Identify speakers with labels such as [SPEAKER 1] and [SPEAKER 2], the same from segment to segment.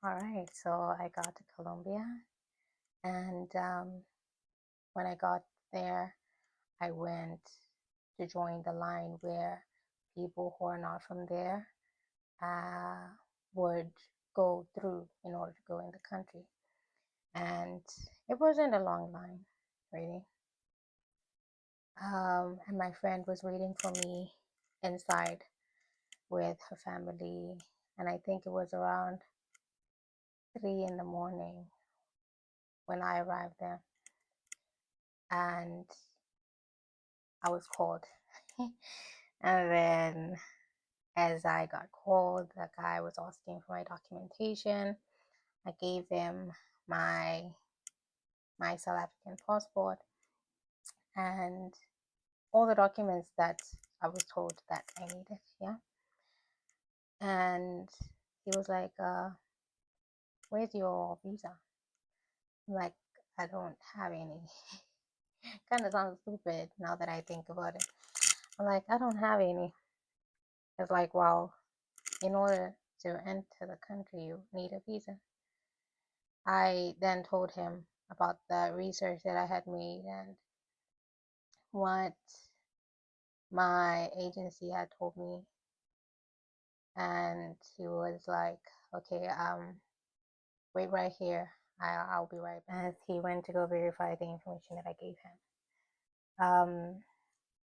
[SPEAKER 1] All right, so I got to Colombia, and when I got there, I went to join the line where people who are not from there uh, would go through in order to go in the country. And it wasn't a long line, really. And my friend was waiting for me inside with her family, and I think it was around 3 in the morning when I arrived there, and I was called. And then as I got called, the guy was asking for my documentation. I gave him my South African passport and all the documents that I was told that I needed. Yeah. And he was like, where's your visa? I'm like, I don't have any. Kind of sounds stupid now that I think about it. I'm like, I don't have any. It's like, well, in order to enter the country, you need a visa. I then told him about the research that I had made and what my agency had told me. And he was like, okay, wait right here. I'll be right back. As he went to go verify the information that I gave him.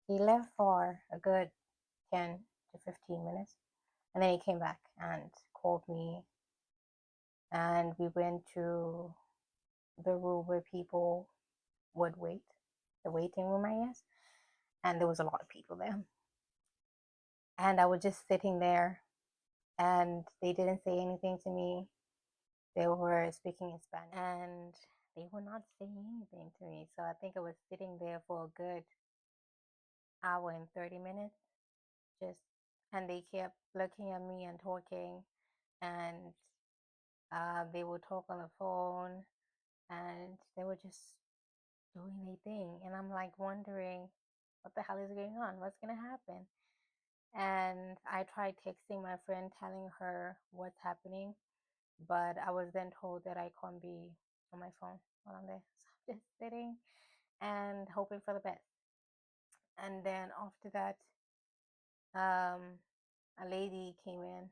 [SPEAKER 1] He left for a good 10 to 15 minutes. And then he came back and called me. And we went to the room where people would wait, the waiting room, I guess. And there was a lot of people there. And I was just sitting there, and they didn't say anything to me. They were speaking in Spanish, and they were not saying anything to me. So I think I was sitting there for a good hour and 30 minutes, just, and they kept looking at me and talking, and they would talk on the phone, and they were just doing their thing. And I'm like wondering, what the hell is going on? What's going to happen? And I tried texting my friend telling her what's happening, but I was then told that I can't be on my phone while I'm there. So I'm just sitting and hoping for the best. And then after that, a lady came in,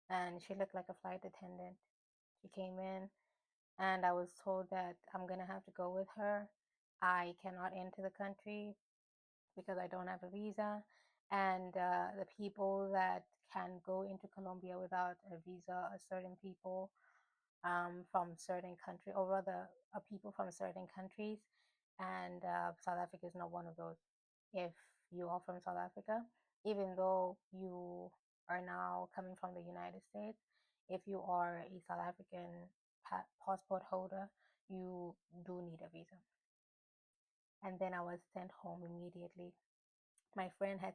[SPEAKER 1] and she looked like a flight attendant. She came in, and I was told that I'm gonna have to go with her. I cannot enter the country because I don't have a visa, and the people that can go into Colombia without a visa are certain people from certain countries, or rather, people from certain countries, and South Africa is not one of those. If you are from South Africa, even though you are now coming from the United States, if you are a South African passport holder, you do need a visa. And then I was sent home immediately. My friend had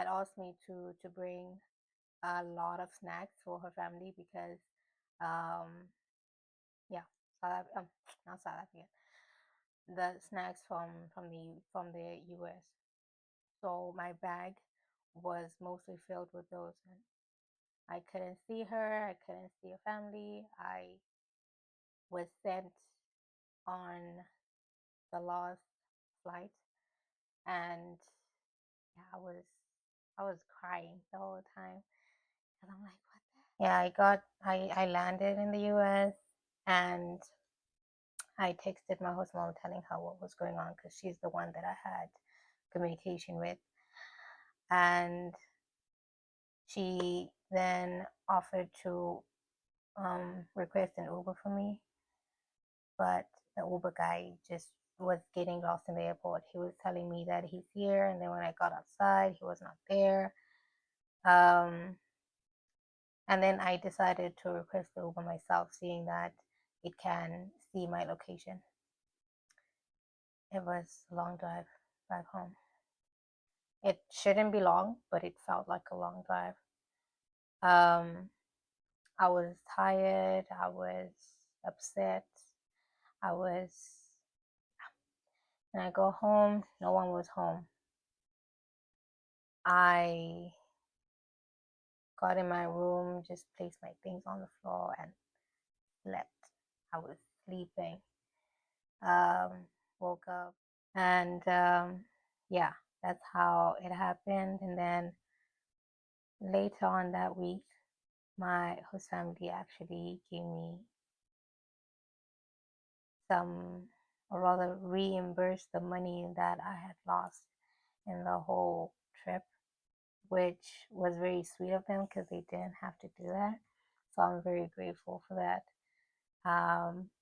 [SPEAKER 1] asked me to bring a lot of snacks for her family because um yeah, not South Africa, the snacks from the US. So my bag was mostly filled with those, and I couldn't see her, I couldn't see her family. I was sent on the last flight, and yeah, I was crying the whole time because I'm like, what the? Yeah, I landed in the US, and I texted my host mom telling her what was going on because she's the one that I had communication with. And she then offered to request an Uber for me, but the Uber guy just was getting lost in the airport. He was telling me that he's here, and then when I got outside, he was not there. And then I decided to request the Uber myself, seeing that it can see my location. It was a long drive back home. It shouldn't be long, but it felt like a long drive. I was tired. I was upset. When I go home, no one was home. I got in my room, just placed my things on the floor and slept. I was sleeping. Woke up and yeah, that's how it happened. And then later on that week, my host family actually gave me some, or rather reimbursed the money that I had lost in the whole trip, which was very sweet of them because they didn't have to do that. So I'm very grateful for that.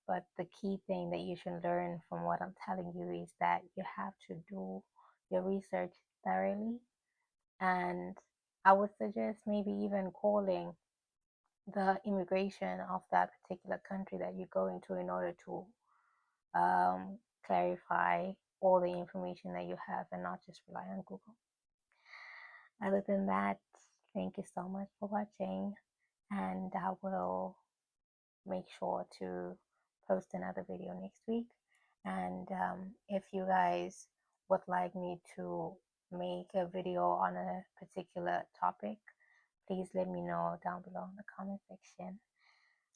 [SPEAKER 1] But the key thing that you should learn from what I'm telling you is that you have to do your research thoroughly. And I would suggest maybe even calling the immigration of that particular country that you're going to in order to clarify all the information that you have and not just rely on Google. Other than that, thank you so much for watching, and I will make sure to post another video next week. And if you guys would like me to make a video on a particular topic, please let me know down below in the comment section.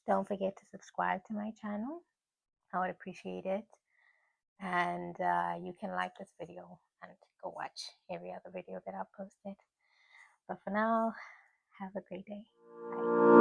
[SPEAKER 1] Don't forget to subscribe to my channel. I would appreciate it. And you can like this video and go watch every other video that I've posted. But for now, have a great day. Bye.